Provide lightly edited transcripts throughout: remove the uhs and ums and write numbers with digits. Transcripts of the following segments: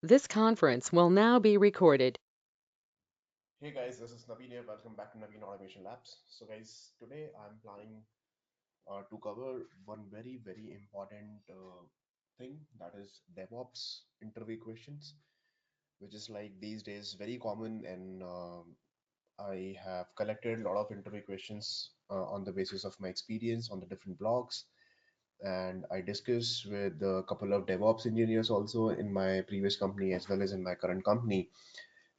This conference will now be recorded. Hey guys, this is Naveen here. Welcome back to Naveen Automation Labs. So guys, today I'm planning to cover one very important thing, that is DevOps interview questions, which is like these days very common, and I have collected a lot of interview questions on the basis of my experience on the different blogs, and I discussed with a couple of DevOps engineers also in my previous company as well as in my current company,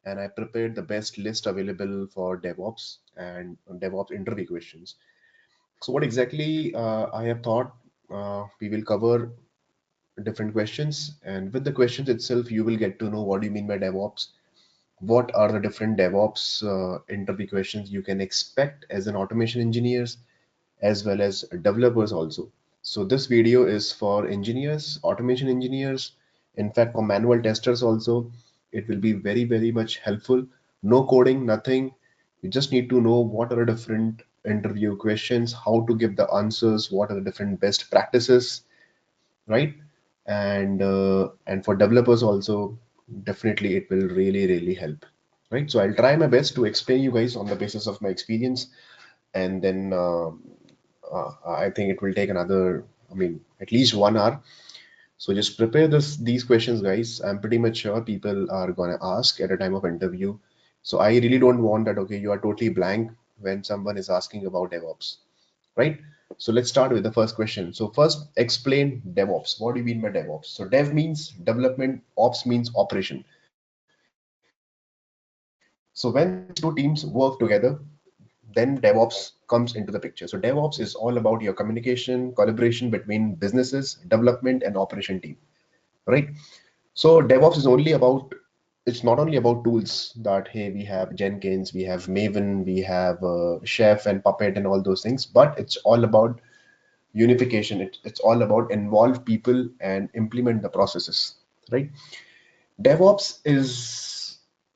and I prepared the best list available for DevOps and DevOps interview questions. So what exactly I have thought, we will cover different questions, and with the questions itself, you will get to know what do you mean by DevOps, what are the different DevOps interview questions you can expect as an automation engineers as well as developers also. So this video is for engineers, automation engineers, in fact for manual testers also. It will be very much helpful. No coding, nothing. You just need to know what are the different interview questions, how to give the answers, what are the different best practices, right? And for developers also, definitely it will really help, right? So I'll try my best to explain you guys on the basis of my experience, and then I think it will take another, I mean, at least 1 hour. So just prepare these questions, guys. I'm pretty much sure people are gonna ask at a time of interview. So I really don't want that, okay, you are totally blank when someone is asking about DevOps, right? So let's start with the first question. So first, explain DevOps. What do you mean by DevOps? So Dev means development, Ops means operation. So when these two teams work together, then DevOps comes into the picture. So DevOps is all about your communication, collaboration between businesses, development, and operation team, right? So DevOps is only about, it's not only about tools that, hey, we have Jenkins, we have Maven, we have Chef and Puppet and all those things, but it's all about unification. It's all about involve people and implement the processes, right? DevOps is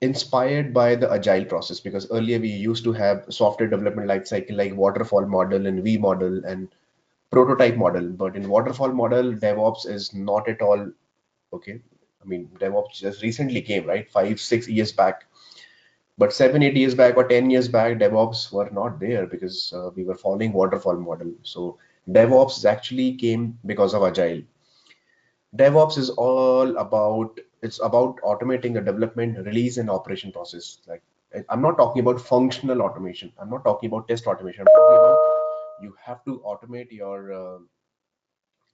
inspired by the agile process, because earlier we used to have software development life cycle like waterfall model and V model and prototype model. But in waterfall model, DevOps is not at all okay. I mean, DevOps just recently came, right? 5, 6 years back. But 7, 8 years back or 10 years back, DevOps were not there because we were following waterfall model. So DevOps actually came because of agile. DevOps is all about, it's about automating the development, release, and operation process. Like, I'm not talking about functional automation. I'm not talking about test automation. I'm talking about you have to automate your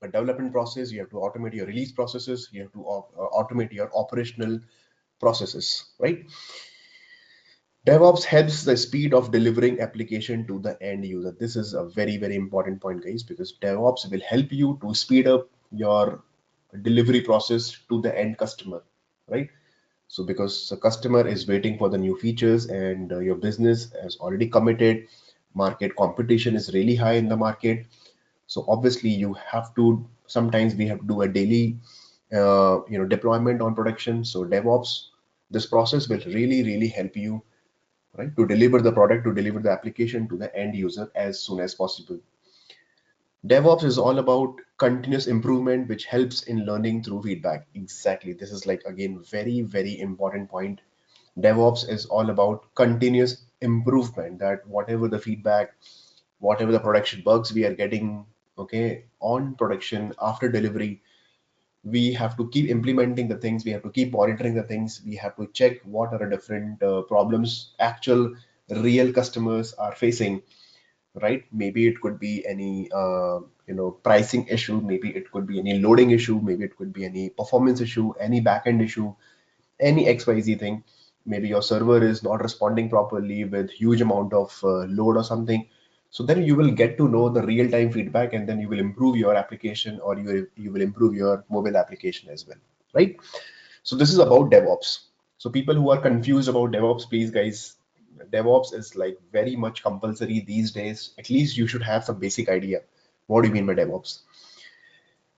development process. You have to automate your release processes. You have to automate your operational processes, right? DevOps helps the speed of delivering application to the end user. This is a very important point, guys, because DevOps will help you to speed up your delivery process to the end customer, right? So because the customer is waiting for the new features, and your business has already committed, market competition is really high in the market. So obviously you have to, sometimes we have to do a daily deployment on production. So DevOps, this process will really help you, right, to deliver the product, to deliver the application to the end user as soon as possible. DevOps is all about continuous improvement, which helps in learning through feedback. Exactly. This is like, again, very important point. DevOps is all about continuous improvement, that whatever the feedback, whatever the production bugs we are getting, okay, on production after delivery, we have to keep implementing the things, we have to keep monitoring the things, we have to check what are the different problems actual real customers are facing, right? Maybe it could be any pricing issue, maybe it could be any loading issue, maybe it could be any performance issue, any backend issue, any XYZ thing. Maybe your server is not responding properly with huge amount of load or something. So then you will get to know the real-time feedback, and then you will improve your application, or you will improve your mobile application as well, right? So this is about DevOps. So people who are confused about DevOps, please guys, DevOps is like very much compulsory these days. At least you should have some basic idea. What do you mean by DevOps?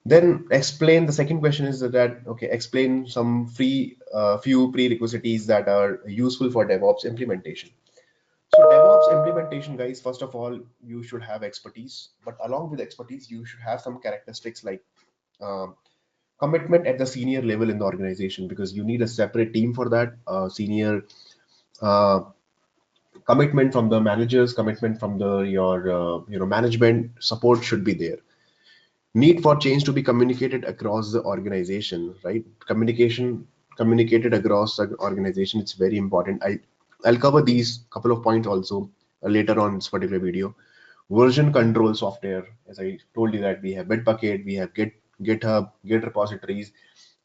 Then explain, the second question is that, okay, explain some few prerequisites that are useful for DevOps implementation. So DevOps implementation, guys, first of all, you should have expertise, but along with expertise, you should have some characteristics like um, Commitment at the senior level in the organization, because you need a separate team for that. Senior uh, commitment from the managers, commitment from the your management support should be there. Need for change to be communicated across the organization, right? Communicated across the organization, it's very important. I'll cover these couple of points also later on this particular video. Version control software, as I told you, that we have Bitbucket, we have GitHub, Git repositories,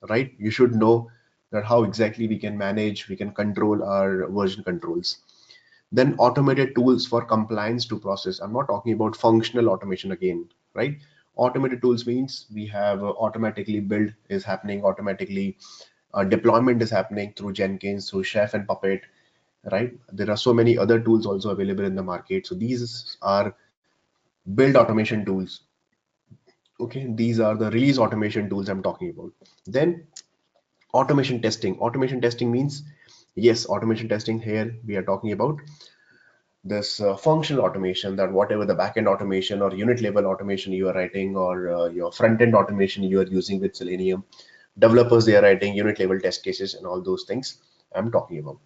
right? You should know that how exactly we can manage, we can control our version controls. Then automated tools for compliance to process. I'm not talking about functional automation again, right? Automated tools means we have automatically build is happening, automatically deployment is happening through Jenkins, through Chef and Puppet, right? There are so many other tools also available in the market. So these are build automation tools. Okay, these are the release automation tools I'm talking about. Then automation testing. Automation testing means, yes, automation testing here we are talking about this functional automation, that whatever the backend automation or unit level automation you are writing, or your front end automation you are using with Selenium, developers they are writing unit level test cases and all those things I'm talking about.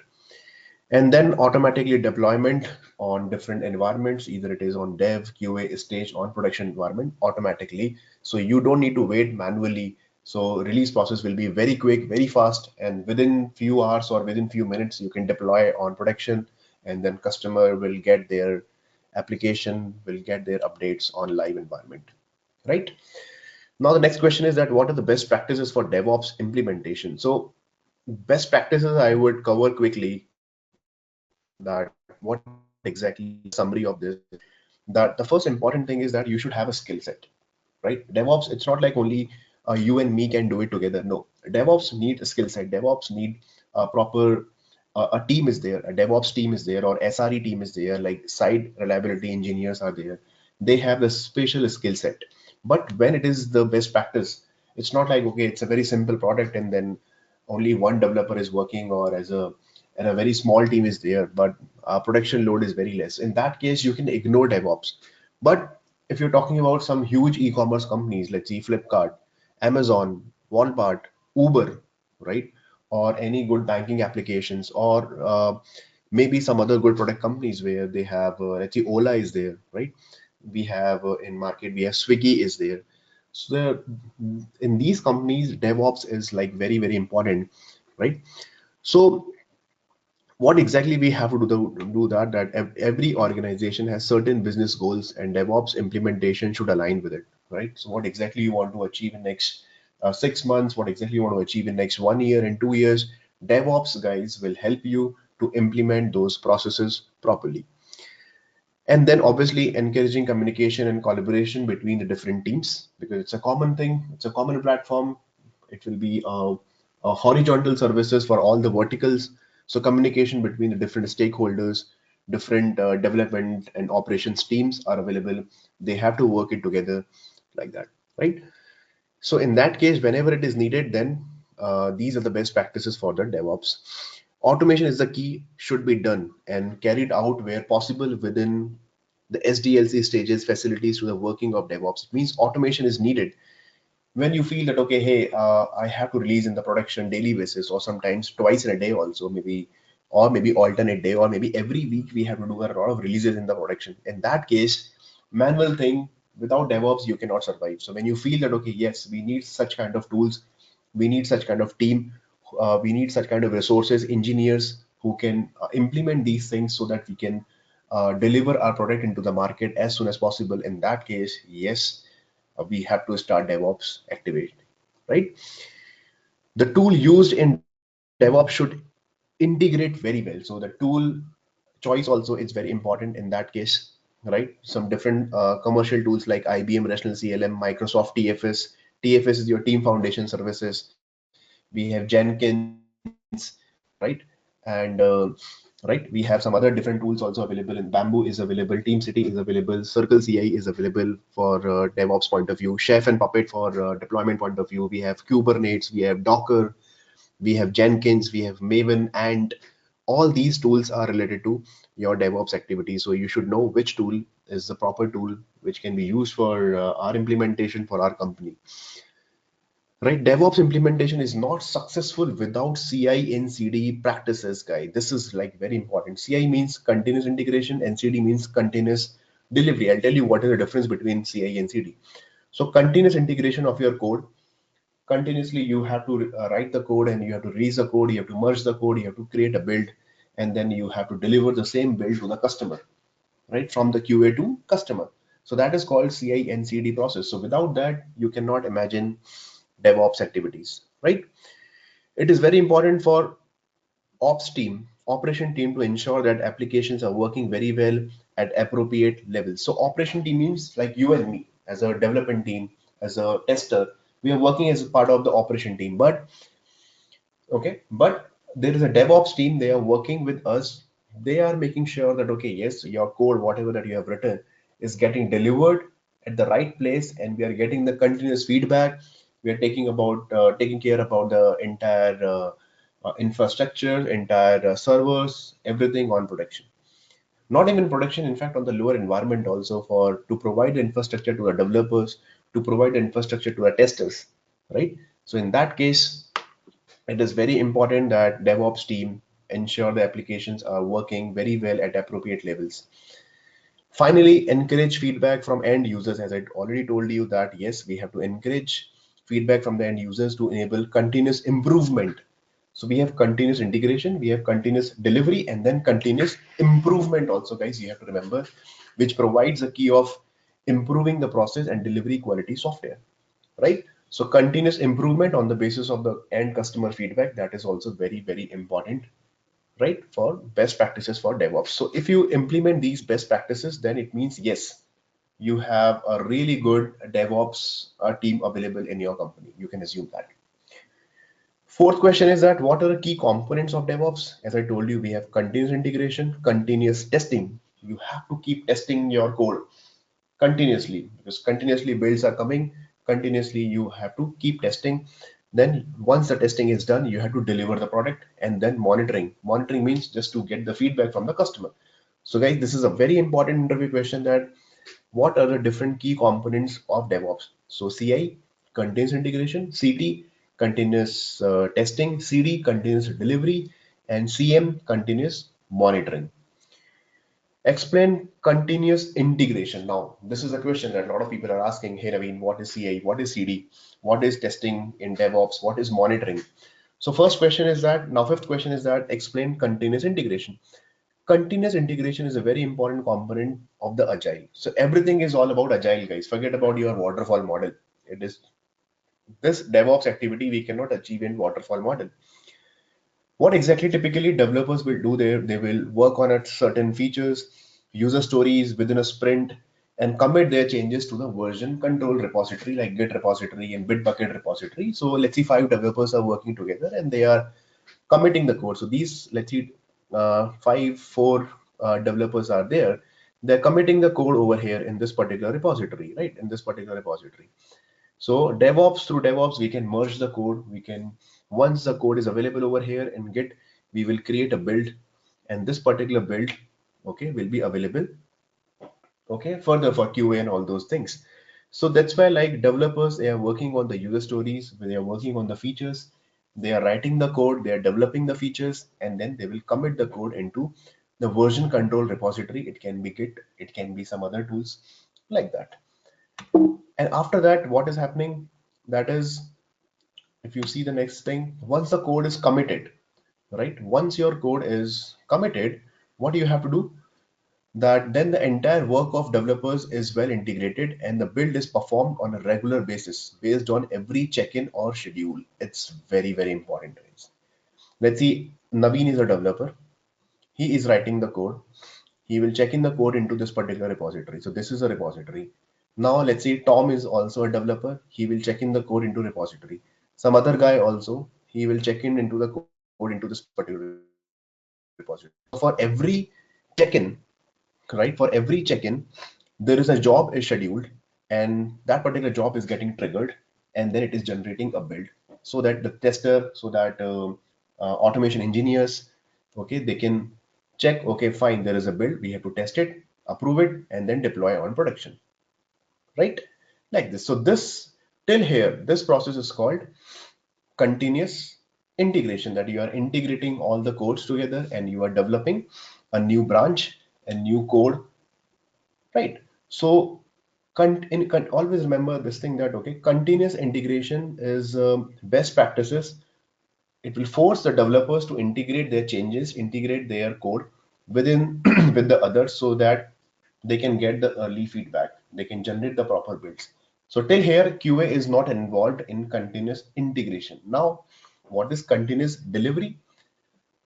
And then automatically deployment on different environments, either it is on dev, QA stage, on production environment automatically. So you don't need to wait manually. So release process will be very quick, very fast, and within few hours or within few minutes, you can deploy on production, and then customer will get their application, will get their updates on live environment, right? Now the next question is that what are the best practices for DevOps implementation? So best practices I would cover quickly, that what exactly summary of this, that the first important thing is that you should have a skill set, right? DevOps, it's not like only you and me can do it together. No, DevOps need a skill set. DevOps need a proper a team is there, a DevOps team is there, or SRE team is there, like site reliability engineers are there. They have the special skill set. But when it is the best practice, it's not like, okay, it's a very simple product and then only one developer is working, or as a and a very small team is there, but production load is very less. In that case, you can ignore DevOps. But if you're talking about some huge e-commerce companies, let's see Flipkart, Amazon, Walmart, Uber, right? Or any good banking applications, or maybe some other good product companies where they have, let's say Ola is there, right? We have in market, we have Swiggy is there. So in these companies, DevOps is like very, very important, right? So what exactly we have to do that every organization has certain business goals, and DevOps implementation should align with it, right? So what exactly you want to achieve in next 6 months, what exactly you want to achieve in next 1 year and 2 years, DevOps guys will help you to implement those processes properly. And then obviously encouraging communication and collaboration between the different teams, because it's a common thing, it's a common platform. It will be a horizontal services for all the verticals. So communication between the different stakeholders, different development and operations teams are available. They have to work it together like that, right? So in that case, whenever it is needed, then these are the best practices for the DevOps. Automation is the key, should be done and carried out where possible within the SDLC stages, facilities to the working of DevOps. It means automation is needed when you feel that, okay, hey, I have to release in the production daily basis, or sometimes twice in a day also, maybe, or maybe alternate day, or maybe every week we have to do a lot of releases in the production. In that case, manual thing, without DevOps you cannot survive. So when you feel that, okay, yes, we need such kind of tools, we need such kind of team, we need such kind of resources, engineers who can implement these things so that we can deliver our product into the market as soon as possible. In that case, yes, we have to start DevOps activation, right? The tool used in DevOps should integrate very well. So the tool choice also is very important in that case, right? Some different commercial tools like IBM Rational CLM, Microsoft TFS. TFS is your Team Foundation Services. We have Jenkins, right? And right, we have some other different tools also available. In Bamboo is available, TeamCity is available, Circle CI is available for DevOps point of view, Chef and Puppet for deployment point of view. We have Kubernetes, we have Docker, we have Jenkins, we have Maven, and all these tools are related to your DevOps activity. So you should know which tool is the proper tool which can be used for our implementation for our company. right? DevOps implementation is not successful without CI and CD practices, guys. This is like very important. CI means continuous integration and CD means continuous delivery. I'll tell you what is the difference between CI and CD. So continuous integration of your code. Continuously you have to write the code and you have to release the code, you have to merge the code, you have to create a build, and then you have to deliver the same build to the customer, right? From the QA to customer. So that is called CI and CD process. So without that, you cannot imagine DevOps activities, right? It is very important for ops team, operation team to ensure that applications are working very well at appropriate levels. So operation team means like you and me as a development team, as a tester, we are working as a part of the operation team. But okay, but there is a DevOps team, they are working with us. They are making sure that, okay, yes, your code, whatever that you have written, is getting delivered at the right place, and we are getting the continuous feedback. We are taking care about the entire infrastructure, entire servers, everything on production. Not even production, in fact, on the lower environment also, for to provide the infrastructure to the developers, to provide the infrastructure to the testers, right? So in that case, it is very important that DevOps team ensure the applications are working very well at appropriate levels. Finally, encourage feedback from end users. As I already told you that yes, we have to encourage feedback from the end users to enable continuous improvement. So we have continuous integration, we have continuous delivery, and then continuous improvement also, guys, you have to remember, which provides a key of improving the process and delivery quality software, right? So continuous improvement on the basis of the end customer feedback, that is also very, very important, right? For best practices for DevOps. So if you implement these best practices, then it means, yes, you have a really good DevOps team available in your company. You can assume that. Fourth question is that what are the key components of DevOps? As I told you, we have continuous integration, continuous testing. You have to keep testing your code continuously, because continuously builds are coming. Continuously you have to keep testing. Then once the testing is done, you have to deliver the product, and then monitoring means just to get the feedback from the customer. So guys, this is a very important interview question, that what are the different key components of DevOps? So CI, continuous integration; CT, continuous testing; CD, continuous delivery; and CM, continuous monitoring. Explain continuous integration. Now, this is a question that a lot of people are asking. Hey, Naveen, what is CI? What is CD? What is testing in DevOps? What is monitoring? So first question is that, now fifth question is that, explain continuous integration. Continuous integration is a very important component of the agile. So everything is all about agile, guys. Forget about your waterfall model. It is this DevOps activity we cannot achieve in waterfall model. What exactly typically developers will do there, they will work on a certain features, user stories within a sprint, and commit their changes to the version control repository like Git repository and Bitbucket repository. So let's see, 5 developers are working together and they are committing the code. So these, let's see, four developers are there. They're committing the code over here in this particular repository, right? In this particular repository. So DevOps, through DevOps, we can merge the code. We can, once the code is available over here in Git, we will create a build, and this particular build, okay, will be available, okay, further for QA and all those things. So that's why, like, developers, they are working on the user stories, they are working on the features, they are writing the code, they are developing the features, and then they will commit the code into the version control repository. It can be Git, it can be some other tools like that. And after that, what is happening? That is, if you see the next thing, once the code is committed, right? Once your code is committed, what do you have to do? That then the entire work of developers is well integrated and the build is performed on a regular basis based on every check-in or schedule. It's very, very important, guys. Let's see, Naveen is a developer. He is writing the code. He will check in the code into this particular repository. So this is a repository. Now let's say Tom is also a developer. He will check in the code into repository. Some other guy also, he will check in into the code into this particular repository. So for every check-in, right? For every check-in, there is a job is scheduled, and that particular job is getting triggered, and then it is generating a build, so that the tester, so that automation engineers, okay, they can check, okay, fine, there is a build, we have to test it, approve it, and then deploy on production, right? Like this. So this Till here, this process is called continuous integration, that you are integrating all the codes together and you are developing a new branch, a new code, right? So always remember this thing that, okay, continuous integration is best practices. It will force the developers to integrate their changes, integrate their code within with the others, so that they can get the early feedback, they can generate the proper builds. So till here, QA is not involved in continuous integration. Now, what is continuous delivery?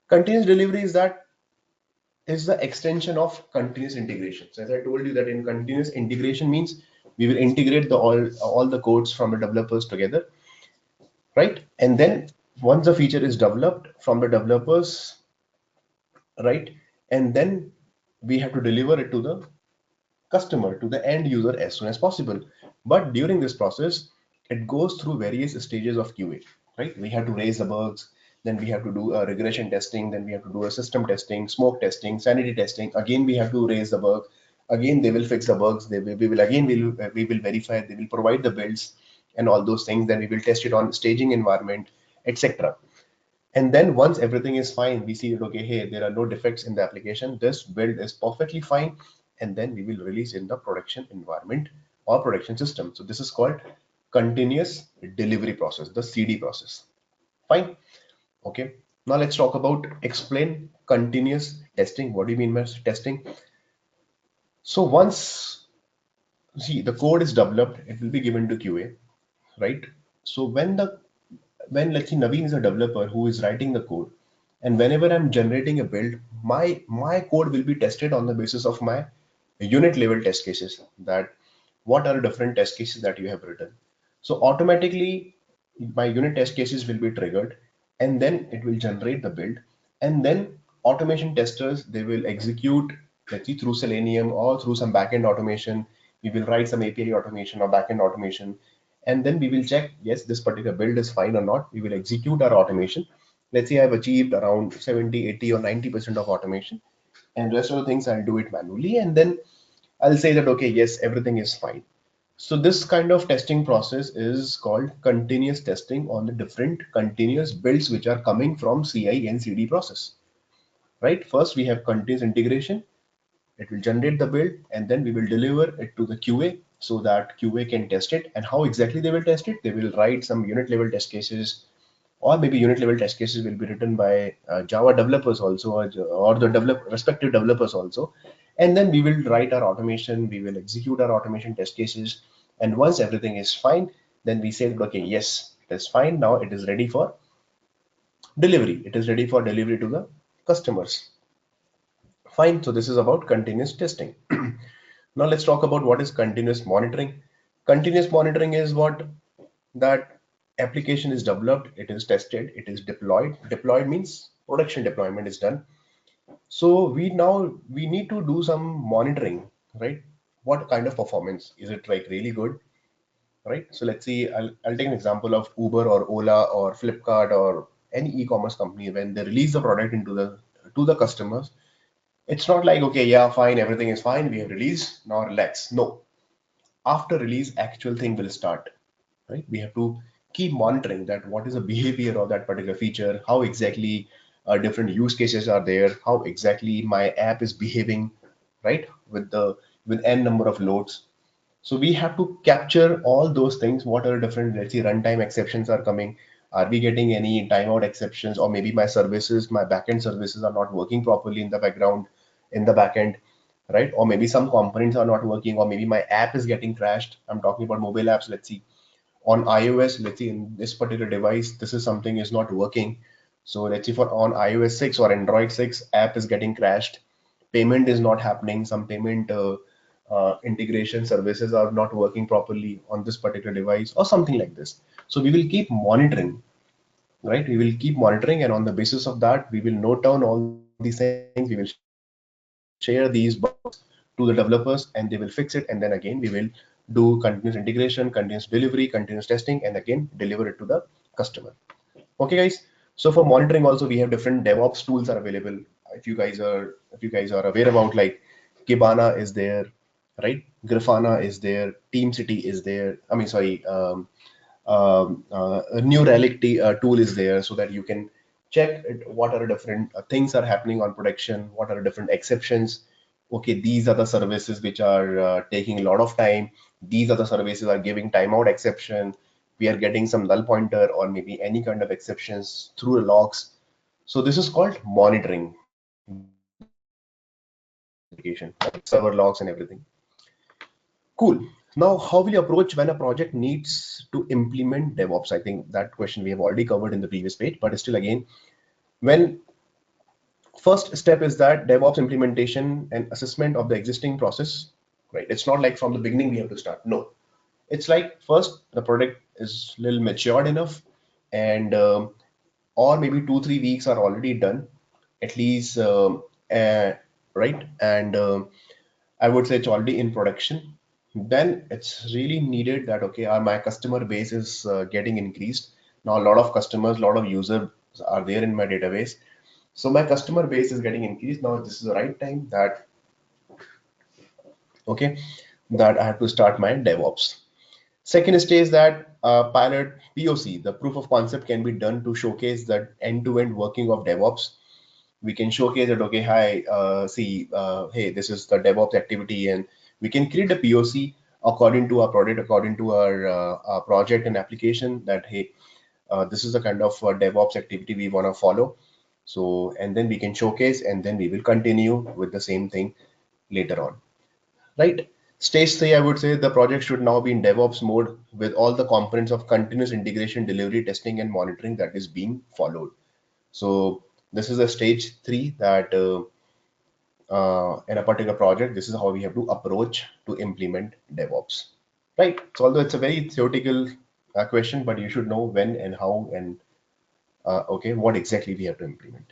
Continuous delivery is the extension of continuous integration. So as I told you that in continuous integration means we will integrate the all the codes from the developers together, right? And then once the feature is developed from the developers, right? And then we have to deliver it to the customer, to the end user as soon as possible. But during this process, it goes through various stages of QA, right? We have to raise the bugs, then we have to do a regression testing, then we have to do a system testing, smoke testing, sanity testing. Again, we have to raise the bug. Again, they will fix the bugs. We will verify. They will provide the builds and all those things. Then we will test it on staging environment, etc. And then once everything is fine, we see that, okay, hey, there are no defects in the application. This build is perfectly fine. And then we will release in the production environment or production system. So this is called continuous delivery process, the CD process. Fine. Okay. Now let's talk about explain continuous testing. What do you mean by testing? So once, see, the code is developed, it will be given to QA, right? So when let's say Naveen is a developer who is writing the code, and whenever I'm generating a build, my code will be tested on the basis of my unit level test cases, that what are the different test cases that you have written. So automatically my unit test cases will be triggered, and then it will generate the build, and then automation testers, they will execute, let's see, through Selenium or through some backend automation. We will write some API automation or backend automation, and then we will check, yes, this particular build is fine or not. We will execute our automation. Let's say I've achieved around 70, 80 or 90% of automation, and rest of the things I'll do it manually, and then I'll say that, okay, yes, everything is fine. So this kind of testing process is called continuous testing on the different continuous builds which are coming from CI and CD process, right? First, we have continuous integration. It will generate the build, and then we will deliver it to the QA so that QA can test it. And how exactly they will test it? They will write some unit level test cases, or maybe unit level test cases will be written by Java developers also, or the respective developers also. And then we will write our automation, we will execute our automation test cases. And once everything is fine, then we say, okay, yes, it is fine. Now it is ready for delivery. It is ready for delivery to the customers. Fine. So this is about continuous testing. Now let's talk about what is continuous monitoring. Continuous monitoring is what that application is developed, it is tested, it is deployed. Deployed means production deployment is done. So we need to do some monitoring, right? What kind of performance is it, like really good, right? So let's see, I'll take an example of Uber or Ola or Flipkart or any e-commerce company. When they release the product into the to the customers, it's not like, okay, yeah, fine, everything is fine, we have released, now relax. No, after release, actual thing will start, right? We have to keep monitoring that what is the behavior of that particular feature, how exactly different use cases are there, how exactly my app is behaving, right? With n number of loads. So we have to capture all those things. What are different, let's see, runtime exceptions are coming. Are we getting any timeout exceptions? Or maybe my services, my backend services are not working properly in the background, in the backend, right? Or maybe some components are not working, or maybe my app is getting crashed. I'm talking about mobile apps. Let's see, on iOS, let's see, in this particular device, this is something is not working. So let's see, for on iOS 6 or Android 6, app is getting crashed, payment is not happening, some payment integration services are not working properly on this particular device or something like this. So we will keep monitoring, right? We will keep monitoring, and on the basis of that, we will note down all these things. We will share these bugs to the developers, and they will fix it. And then again, we will do continuous integration, continuous delivery, continuous testing, and again deliver it to the customer. Okay, guys. So for monitoring also, we have different DevOps tools are available. If you guys are aware about, like Kibana is there, right? Grafana is there, TeamCity is there. I mean, sorry, a New Relic tool is there so that you can check what are different things are happening on production, what are different exceptions. Okay, these are the services which are taking a lot of time. These are the services are giving timeout exception. We are getting some null pointer or maybe any kind of exceptions through the logs. So this is called monitoring. Application, right? Server logs and everything. Cool. Now, how will you approach when a project needs to implement DevOps? I think that question we have already covered in the previous page, but still again, when first step is that DevOps implementation and assessment of the existing process, right? It's not like from the beginning we have to start. No, it's like first the product is a little matured enough, and or maybe 2 3 weeks are already done, at least, right? And I would say it's already in production. Then it's really needed that okay, my customer base is getting increased. Now a lot of customers, a lot of users are there in my database. So my customer base is getting increased. Now this is the right time that okay, that I have to start my DevOps. Second stage that pilot POC, the proof of concept can be done to showcase that end-to-end working of DevOps. We can showcase that okay, hi, hey, this is the DevOps activity, and we can create a POC according to our product, according to our project and application, that hey, this is the kind of DevOps activity we want to follow. So and then we can showcase, and then we will continue with the same thing later on, right? Stage 3, I would say the project should now be in DevOps mode with all the components of continuous integration, delivery, testing, and monitoring that is being followed. So this is a stage 3 that in a particular project, this is how we have to approach to implement DevOps, right? So although it's a very theoretical question, but you should know when and how and okay, what exactly we have to implement.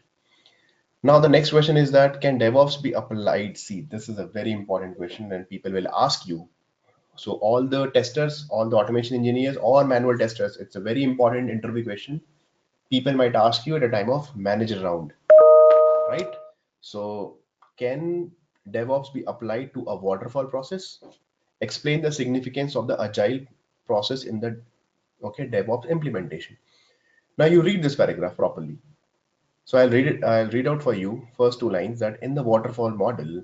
Now the next question is that can DevOps be applied? See, this is a very important question and people will ask you. So all the testers, all the automation engineers or manual testers, it's a very important interview question. People might ask you at a time of manager round, right? So can DevOps be applied to a waterfall process? Explain the significance of the agile process in the okay DevOps implementation. Now you read this paragraph properly. So I'll read it. I'll read out for you first two lines that in the waterfall model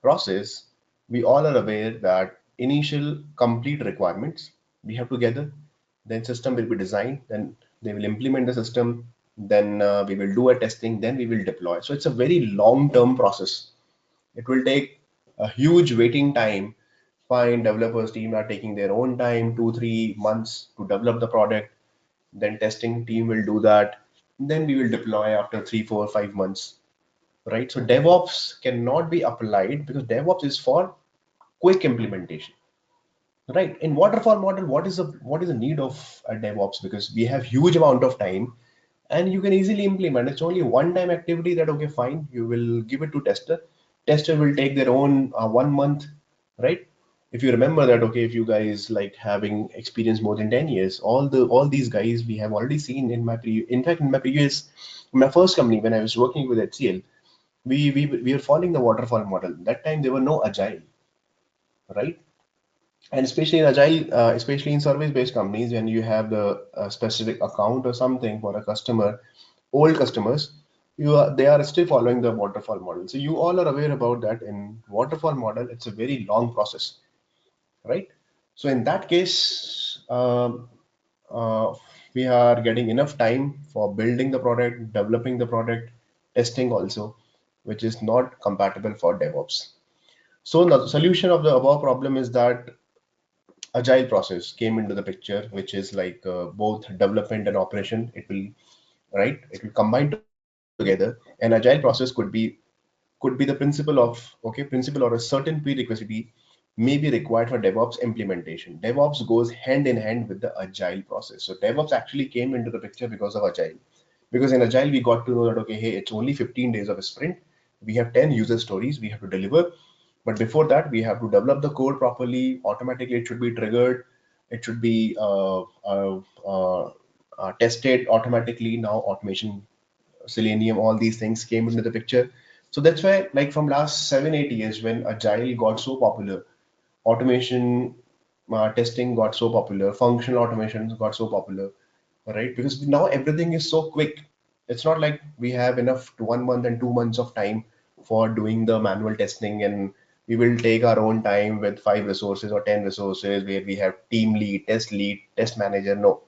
process, we all are aware that initial complete requirements we have to gather, then system will be designed, then they will implement the system, then we will do a testing, then we will deploy. So it's a very long-term process. It will take a huge waiting time. Fine, developers team are taking their own time, 2 3 months to develop the product. Then testing team will do that. Then we will deploy after 3 4 5 months, right? So DevOps cannot be applied because DevOps is for quick implementation, right? In waterfall model, what is the need of a DevOps? Because we have huge amount of time and you can easily implement. It's only one time activity that okay, fine, you will give it to tester. Tester will take their own 1 month, right? If you remember that, okay, if you guys like having experience more than 10 years, all these guys we have already seen in my in fact in my previous, in my first company when I was working with HCL, we were following the waterfall model. That time there were no agile, right? And especially in agile, especially in service-based companies, when you have the specific account or something for a customer, old customers, they are still following the waterfall model. So you all are aware about that. In waterfall model, it's a very long process, right? So in that case, uh, we are getting enough time for building the product, developing the product, testing also, which is not compatible for DevOps. So the solution of the above problem is that agile process came into the picture, which is like both development and operation. It will, right? It will combine together. An agile process could be the principle of okay, principle or a certain prerequisite may be required for DevOps implementation. DevOps goes hand in hand with the agile process. So DevOps actually came into the picture because of agile. Because in agile we got to know that okay, hey, it's only 15 days of a sprint. We have 10 user stories we have to deliver. But before that, we have to develop the code properly. Automatically, it should be triggered. It should be tested automatically. Now, automation, Selenium, all these things came into the picture. So that's why, like from last 7 8 years, when Agile got so popular, automation testing got so popular, functional automations got so popular, right? Because now everything is so quick. It's not like we have enough 1 month and 2 months of time for doing the manual testing, and we will take our own time with 5 resources or 10 resources where we have team lead, test manager. No,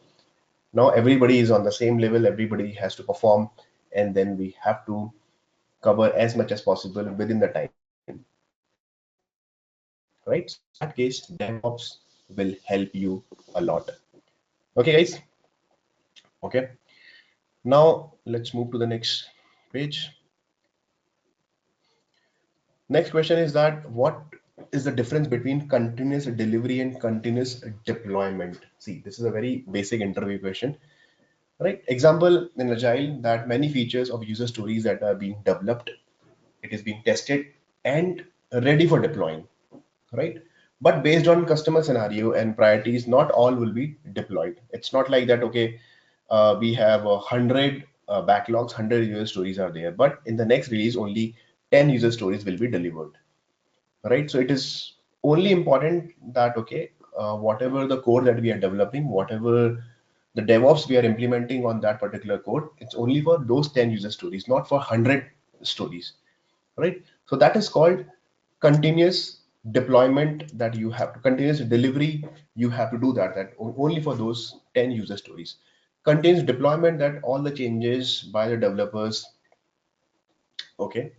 now everybody is on the same level, everybody has to perform, and then we have to cover as much as possible within the time, right? So in that case, DevOps will help you a lot. Okay, guys. Okay. Now let's move to the next page. Next question is that what is the difference between continuous delivery and continuous deployment? See, this is a very basic interview question, right? Example in Agile, that many features of user stories that are being developed, it is being tested and ready for deploying, right? But based on customer scenario and priorities, not all will be deployed. It's not like that, okay, we have 100 backlogs, 100 user stories are there, but in the next release, only 10 user stories will be delivered, right? So it is only important that, okay, whatever the code that we are developing, whatever the DevOps we are implementing on that particular code, it's only for those 10 user stories, not for 100 stories, right? So that is called continuous deployment, that you have to continuous delivery, you have to do that only for those 10 user stories. Continuous deployment, that all the changes by the developers, okay,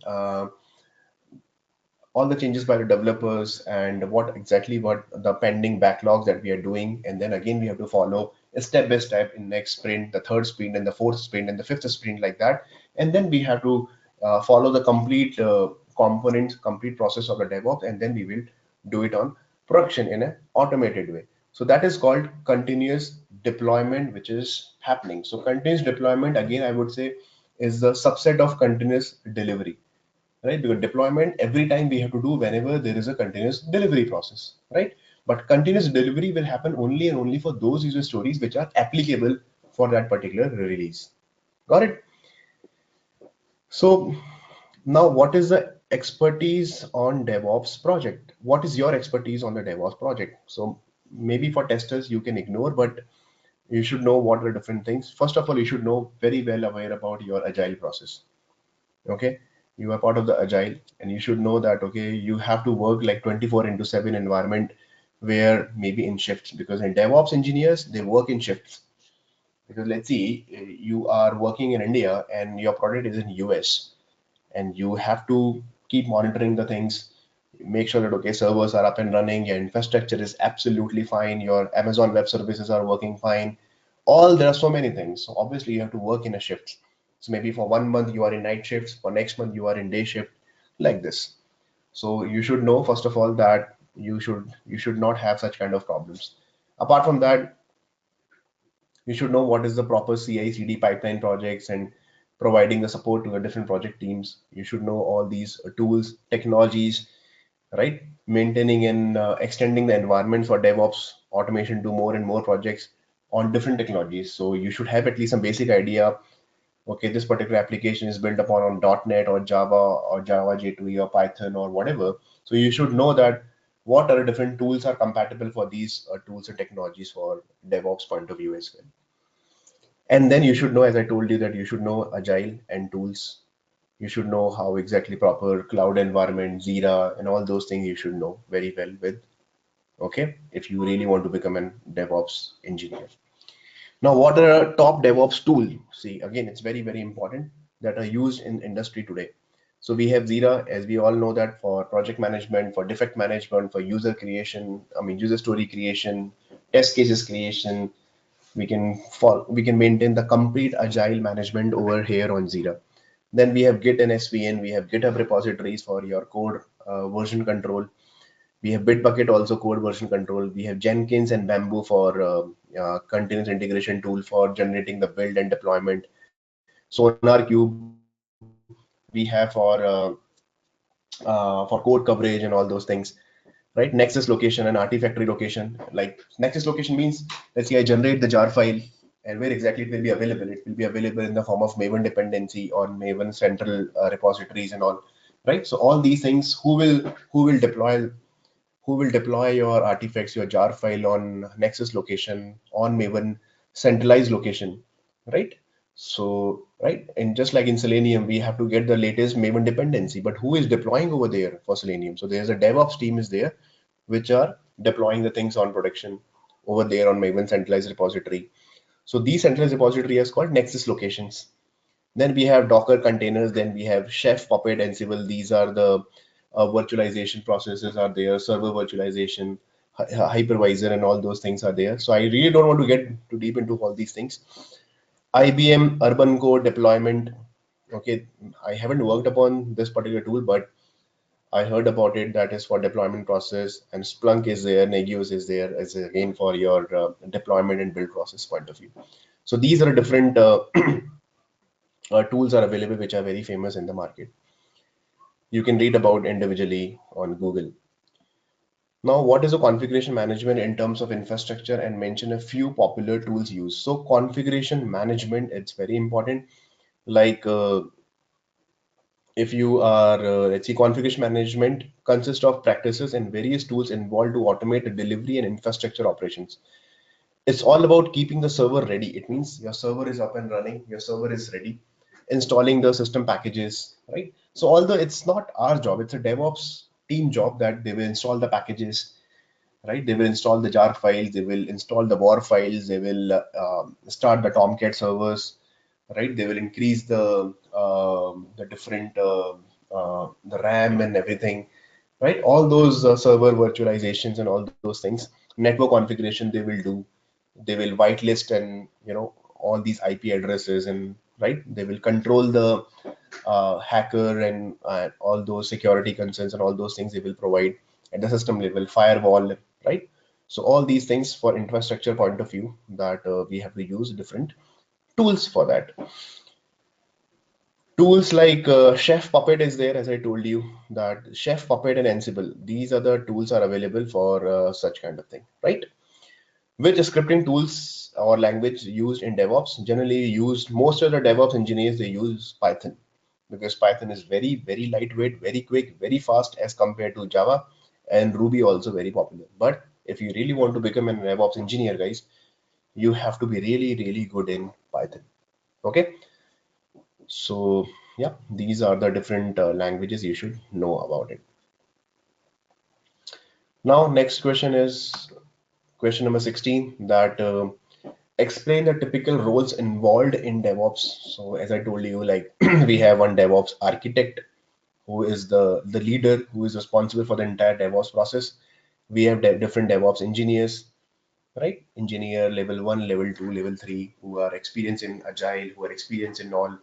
all the changes by the developers and what the pending backlogs that we are doing, and then again we have to follow step by step in next sprint, the third sprint, and the fourth sprint, and the fifth sprint, like that. And then we have to follow the complete components, complete process of the DevOps, and then we will do it on production in an automated way. So that is called continuous deployment, which is happening. So continuous deployment, again I would say, is the subset of continuous delivery, right? Because deployment every time we have to do whenever there is a continuous delivery process, right? But continuous delivery will happen only and only for those user stories which are applicable for that particular release. Got it? So now, what is the expertise on DevOps project? What is your expertise on the DevOps project? So maybe for testers you can ignore, but you should know what are different things. First of all, you should know very well aware about your agile process. Okay, you are part of the agile, and you should know that, okay, you have to work like 24/7 environment, where maybe in shifts, because in DevOps engineers they work in shifts. Because let's see, you are working in India and your product is in US, and you have to keep monitoring the things, make sure that, okay, servers are up and running, your infrastructure is absolutely fine, your Amazon Web Services are working fine, all there are so many things. So obviously you have to work in a shift. So maybe for 1 month you are in night shifts, for next month you are in day shift, like this. So you should know first of all that you should not have such kind of problems. Apart from that, you should know what is the proper CI/CD pipeline projects and providing the support to the different project teams. You should know all these tools, technologies, right? Maintaining and extending the environment for DevOps automation to more and more projects on different technologies. So you should have at least some basic idea. Okay, this particular application is built upon on .NET or Java J2E or Python or whatever. So you should know that what are the different tools are compatible for these tools and technologies for DevOps point of view as well. And then you should know, as I told you, that you should know agile and tools. You should know how exactly proper cloud environment, Jira, and all those things you should know very well with. Okay, if you really want to become a DevOps engineer. Now, what are top DevOps tool? See, again, it's very, very important that are used in industry today. So we have Jira, as we all know, that for project management, for defect management, for user creation, user story creation, test cases creation. We can maintain the complete agile management over here on Jira. Then we have Git and SVN. We have GitHub repositories for your code version control. We have Bitbucket also code version control. We have Jenkins and Bamboo for continuous integration tool for generating the build and deployment. SonarQube we have for code coverage and all those things, right? Nexus location and Artifactory location. Like Nexus location means, let's say I generate the jar file, and where exactly it will be available. It will be available in the form of Maven dependency on Maven central repositories and all, right? So all these things, who will deploy who will deploy your artifacts, your jar file on Nexus location, on Maven centralized location, right? So, right, and just like in Selenium, we have to get the latest Maven dependency, but who is deploying over there for Selenium? So there's a DevOps team is there, which are deploying the things on production over there on Maven centralized repository. So these centralized repository is called Nexus locations. Then we have Docker containers, then we have Chef, Puppet, Ansible. These are the virtualization processes are there, server virtualization, hypervisor, and all those things are there. So I really don't want to get too deep into all these things. IBM Urban Code deployment. Okay, I haven't worked upon this particular tool, but I heard about it. That is for deployment process, and Splunk is there, Nagios is there as again for your deployment and build process point of view. So these are different tools are available which are very famous in the market. You can read about individually on Google. Now, what is a configuration management in terms of infrastructure, and mention a few popular tools used. So configuration management, it's very important. Like if you are, let's see, configuration management consists of practices and various tools involved to automate the delivery and infrastructure operations. It's all about keeping the server ready. It means your server is up and running, your server is ready, installing the system packages, right? So although it's not our job, it's a DevOps team job that they will install the packages, right? They will install the jar files, they will install the war files, they will start the Tomcat servers, right? They will increase the different the RAM and everything, right? All those server virtualizations and all those things, network configuration they will do. They will whitelist and all these IP addresses, and right, they will control the hacker and all those security concerns and all those things they will provide at the system level, firewall, right? So all these things for infrastructure point of view that we have to use different tools for that. Tools like Chef, Puppet is there, as I told you, that Chef, Puppet, and Ansible. These are the tools are available for such kind of thing, right? Which scripting tools or language used in DevOps? Generally used, most of the DevOps engineers, they use Python, because Python is very, very lightweight, very quick, very fast as compared to Java, and Ruby also very popular. But if you really want to become a DevOps engineer, guys, you have to be really, really good in Python. Okay. So yeah, these are the different languages you should know about it. Now, next question is question number 16, that explain the typical roles involved in DevOps. So as I told you, like we have one DevOps architect who is the leader who is responsible for the entire DevOps process. We have different DevOps engineers, right? Engineer level 1, level 2, level 3, who are experienced in Agile, who are experienced in all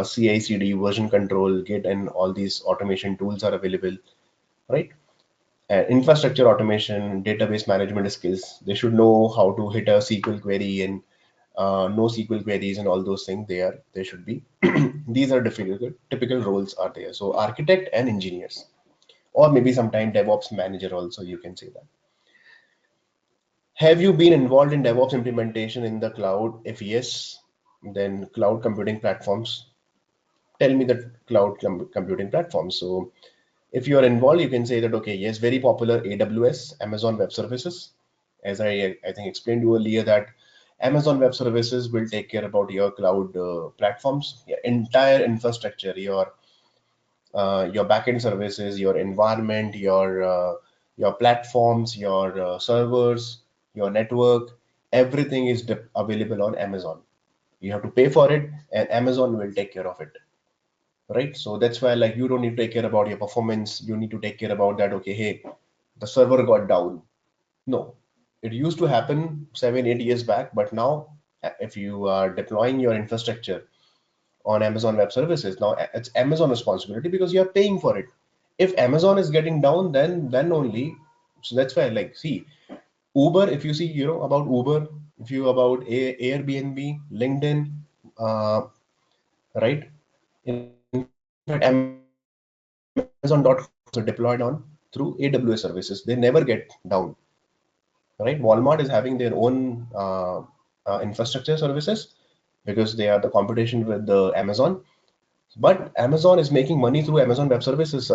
CI/CD, version control, Git, and all these automation tools are available, right? Infrastructure automation, database management skills. They should know how to hit a SQL query and NoSQL queries and all those things. They should be. These are typical roles are there. So architect and engineers, or maybe sometime DevOps manager also, you can say that. Have you been involved in DevOps implementation in the cloud? If yes, then cloud computing platforms. Tell me the cloud computing platforms. So if you are involved, you can say that, okay, yes, very popular AWS, Amazon Web Services. As I think explained to you earlier, that Amazon Web Services will take care about your cloud platforms, your entire infrastructure, your backend services, your environment, your platforms, your servers, your network. Everything is available on Amazon. You have to pay for it, and Amazon will take care of it, right? So that's why, like, you don't need to take care about your performance. You need to take care about that. Okay, hey, the server got down. No, it used to happen 7, 8 years back, but now if you are deploying your infrastructure on Amazon Web Services, now it's Amazon responsibility because you are paying for it. If Amazon is getting down, then only. So that's why, like, see, Uber. If you see, about Uber, if you about Airbnb, LinkedIn, right? In fact, Amazon.com also deployed on through AWS services. They never get down, right? Walmart is having their own infrastructure services because they are the competition with the Amazon. But Amazon is making money through Amazon Web Services,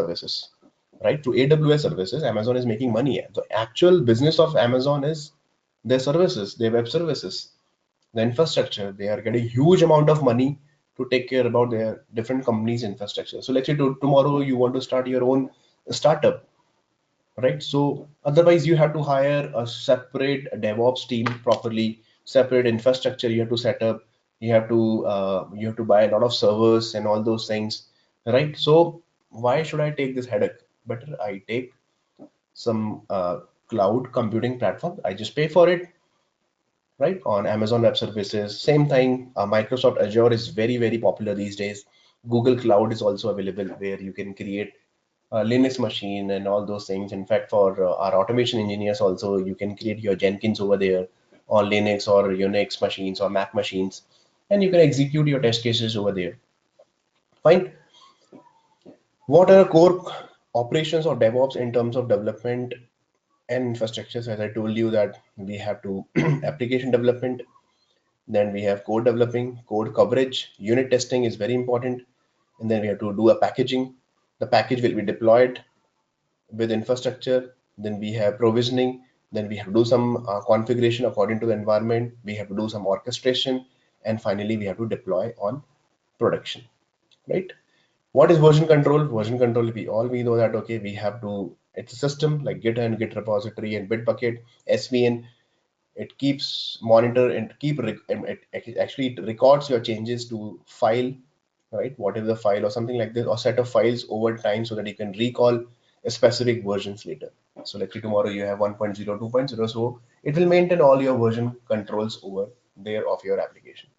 right? Through AWS services, Amazon is making money. The actual business of Amazon is their services, their web services, the infrastructure. They are getting huge amount of money to take care about their different companies' infrastructure. So let's say tomorrow you want to start your own startup, right? So otherwise you have to hire a separate DevOps team properly, separate infrastructure you have to set up. You have to buy a lot of servers and all those things, right? So why should I take this headache? Better I take some cloud computing platform. I just pay for it, right? On Amazon Web Services. Same thing. Microsoft Azure is very popular these days. Google Cloud is also available where you can create a Linux machine and all those things. In fact, for our automation engineers also, you can create your Jenkins over there on Linux or Unix machines or Mac machines, and you can execute your test cases over there. Fine. What are core operations of DevOps in terms of development and infrastructures? As I told you that we have to application development, then we have code developing, code coverage, unit testing is very important, and then we have to do a packaging. The package will be deployed with infrastructure. Then we have provisioning. Then we have to do some configuration according to the environment. We have to do some orchestration, and finally we have to deploy on production, right? What is version control? Version control, we know that, okay, we have to, it's a system like Git and Git repository and Bitbucket, SVN. It keeps monitor and it actually records your changes to file, right? What is the file or something like this, or set of files over time so that you can recall a specific versions later. So let's say tomorrow you have 1.0, 2.0, so it will maintain all your version controls over there of your application.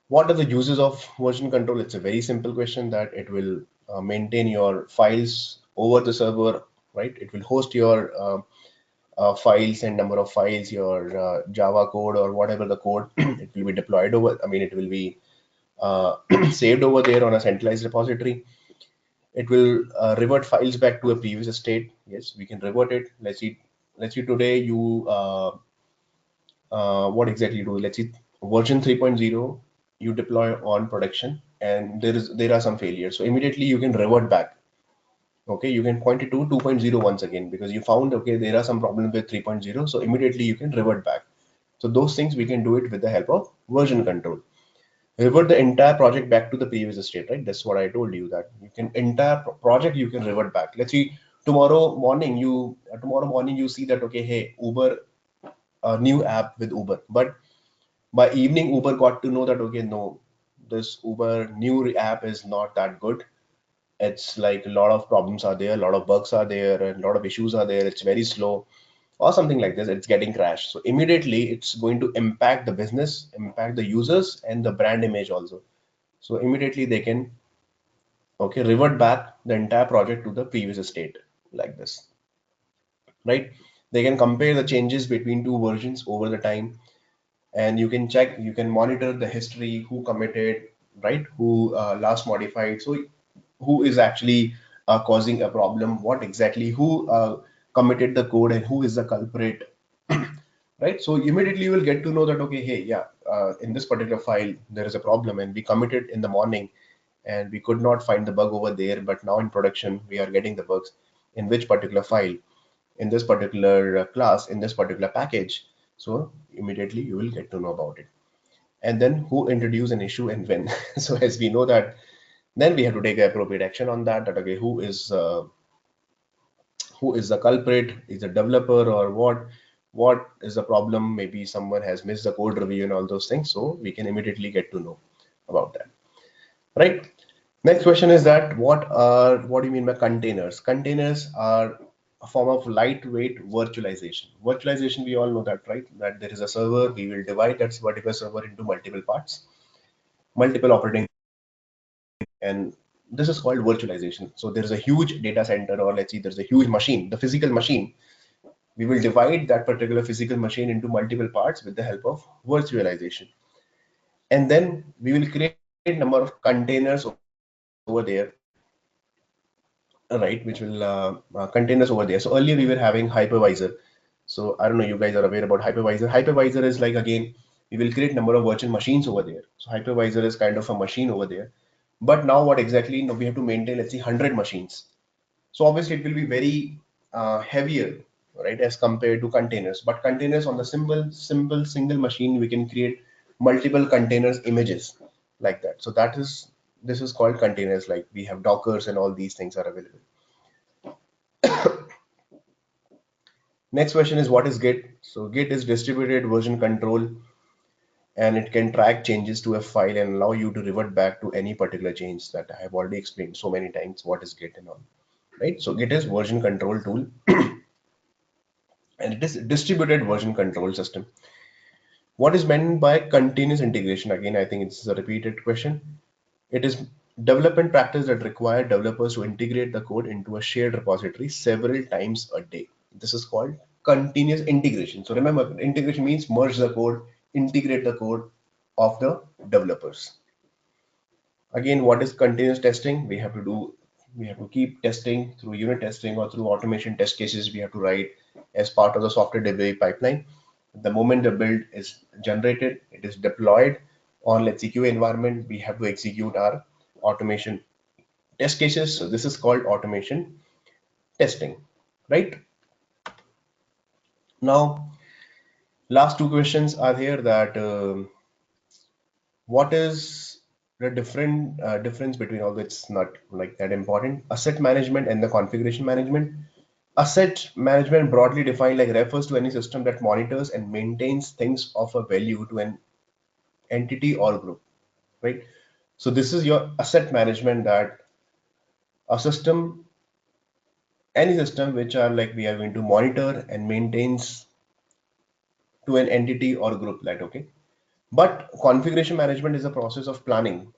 What are the uses of version control? It's a very simple question, that it will maintain your files over the server, right? It will host your files and number of files, your Java code or whatever the code. It will be deployed over, I mean, it will be saved over there on a centralized repository. It will revert files back to a previous state. Yes, we can revert it. Let's see today you what exactly you do. Let's see version 3.0 you deploy on production, and there are some failures. So immediately you can revert back. Okay, you can point it to 2.0 once again because you found, okay, there are some problems with 3.0. So immediately you can revert back. So those things we can do it with the help of version control. Revert the entire project back to the previous state, right? That's what I told you, that you can entire project you can revert back. Let's see tomorrow morning you see that, okay, hey, Uber, a new app with Uber, but by evening Uber got to know that, okay, no, this Uber new app is not that good. It's like a lot of problems are there, a lot of bugs are there, and a lot of issues are there. It's very slow or something like this. It's getting crashed. So immediately it's going to impact the business, impact the users and the brand image also. So immediately they can, okay, revert back the entire project to the previous state like this, right? They can compare the changes between two versions over the time, and you can check, you can monitor the history, who committed, right? Who last modified. So who is actually causing a problem, what exactly, who committed the code and who is the culprit, right? So immediately you will get to know that, okay, hey, yeah, in this particular file there is a problem and we committed in the morning and we could not find the bug over there, but now in production we are getting the bugs in which particular file, in this particular class, in this particular package. So immediately you will get to know about it. And then who introduced an issue and when. So as we know that, then we have to take the appropriate action on that, that, okay, who is the culprit, is a developer or what is the problem, maybe someone has missed the code review and all those things, so we can immediately get to know about that, right? Next question is that what do you mean by containers? Containers are a form of lightweight virtualization. Virtualization, we all know that, right? That there is a server, we will divide that particular server into multiple parts, multiple operating, and this is called virtualization. So there is a huge data center, or let's see, there's a huge machine, the physical machine. We will divide that particular physical machine into multiple parts with the help of virtualization. And then we will create number of containers over there, right? Which will containers over there. So earlier we were having hypervisor. So I don't know, you guys are aware about hypervisor. Hypervisor is like, again, we will create number of virtual machines over there. So hypervisor is kind of a machine over there. But now what exactly? Now we have to maintain, let's say, 100 machines. So obviously it will be very heavier, right, as compared to containers. But containers on the simple single machine, we can create multiple containers images like that. So this is called containers. Like we have Dockers and all these things are available. Next question is, what is Git? So Git is distributed version control, and it can track changes to a file and allow you to revert back to any particular change that I have already explained so many times. What is Git and all, right? So Git is version control tool, and it is distributed version control system. What is meant by continuous integration? Again, I think it's a repeated question. It is development practice that require developers to integrate the code into a shared repository several times a day. This is called continuous integration. So remember, integration means merge the code, integrate the code of the developers. Again, what is continuous testing? We have to keep testing through unit testing or through automation test cases we have to write as part of the software delivery pipeline. The moment the build is generated, it is deployed on, let's say, QA environment, we have to execute our automation test cases. So this is called automation testing, right? Now, last two questions are here that what is the difference between, although it's not like that important, asset management and the configuration management. Asset management, broadly defined, like refers to any system that monitors and maintains things of a value to an entity or group, right? So this is your asset management, that a system, any system which are like we are going to monitor and maintains to an entity or group, like, okay. But configuration management is a process of planning,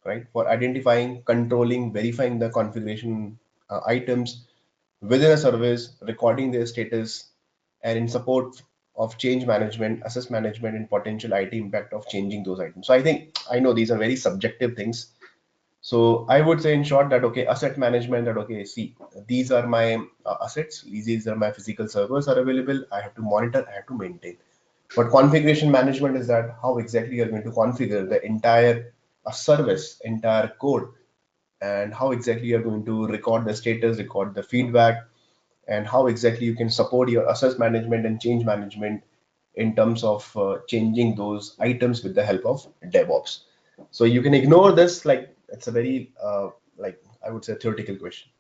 right, for identifying, controlling, verifying the configuration items within a service, recording their status, and in support of change management, assess management, and potential IT impact of changing those items. So I think, I know these are very subjective things. So I would say in short that, okay, asset management, that, okay, see, these are my assets, these are my physical servers are available, I have to monitor, I have to maintain. But configuration management is that how exactly you're going to configure the entire service, entire code, and how exactly you're going to record the status, record the feedback, and how exactly you can support your assess management and change management in terms of changing those items with the help of DevOps. So you can ignore this, like it's a very like I would say theoretical question.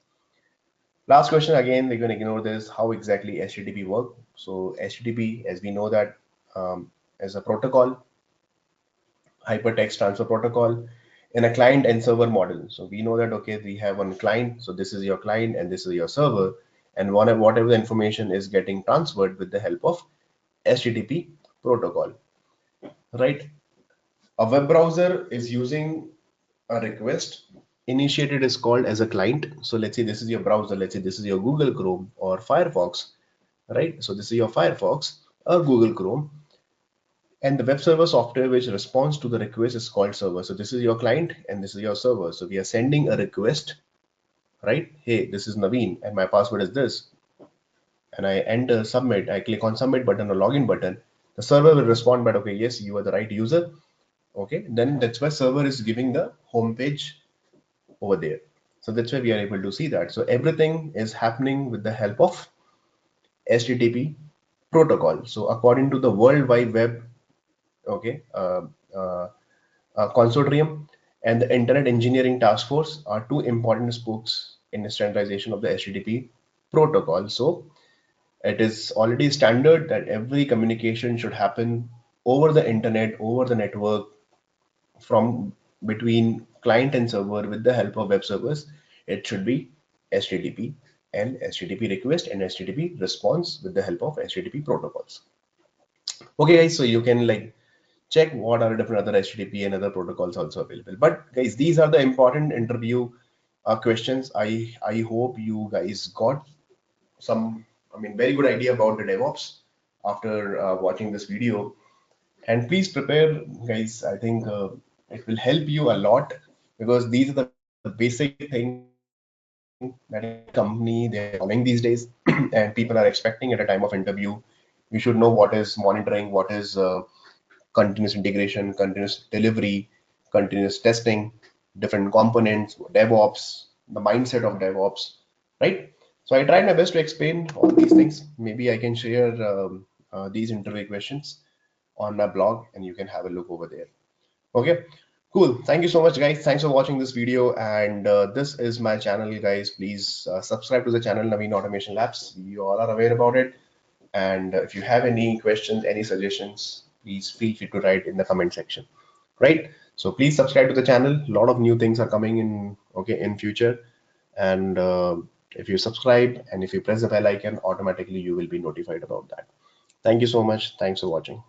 Last question, again, we're going to ignore this, how exactly HTTP work. So HTTP, as we know that, as a protocol, hypertext transfer protocol, in a client and server model. So we know that, okay, we have one client, so this is your client and this is your server, and whatever the information is getting transferred with the help of HTTP protocol, right? A web browser is using a request initiated is called as a client. So let's say this is your browser, let's say this is your Google Chrome or Firefox, right? So this is your Firefox or Google Chrome, and the web server software which responds to the request is called server. So this is your client and this is your server. So we are sending a request, right? Hey, this is Naveen and my password is this, and I enter submit, I click on submit button or login button. The server will respond, but okay, yes, you are the right user. Okay, then that's why server is giving the home page over there. So that's why we are able to see that. So everything is happening with the help of HTTP protocol. So according to the World Wide Web, okay, uh, Consortium and the Internet Engineering Task Force are two important spokes in the standardization of the HTTP protocol. So it is already standard that every communication should happen over the internet, over the network, from between client and server with the help of web servers. It should be HTTP and HTTP request and HTTP response with the help of HTTP protocols. Okay, guys, so you can like check what are different other HTTP and other protocols also available. But guys, these are the important interview questions. I hope you guys got some, I mean, very good idea about the DevOps after watching this video. And please prepare, guys. I think it will help you a lot, because these are the basic things that every company they are following these days, and people are expecting at a time of interview. You should know what is monitoring, what is continuous integration, continuous delivery, continuous testing, different components, DevOps, the mindset of DevOps. right? So I tried my best to explain all these things. Maybe I can share these interview questions on my blog and you can have a look over there. Okay, cool. Thank you so much, guys. Thanks for watching this video. And this is my channel, guys. Please subscribe to the channel, Naveen Automation Labs. You all are aware about it. And if you have any questions, any suggestions, please feel free to write in the comment section, right? So please subscribe to the channel. A lot of new things are coming in, okay, in future. And if you subscribe and if you press the bell icon, automatically you will be notified about that. Thank you so much. Thanks for watching.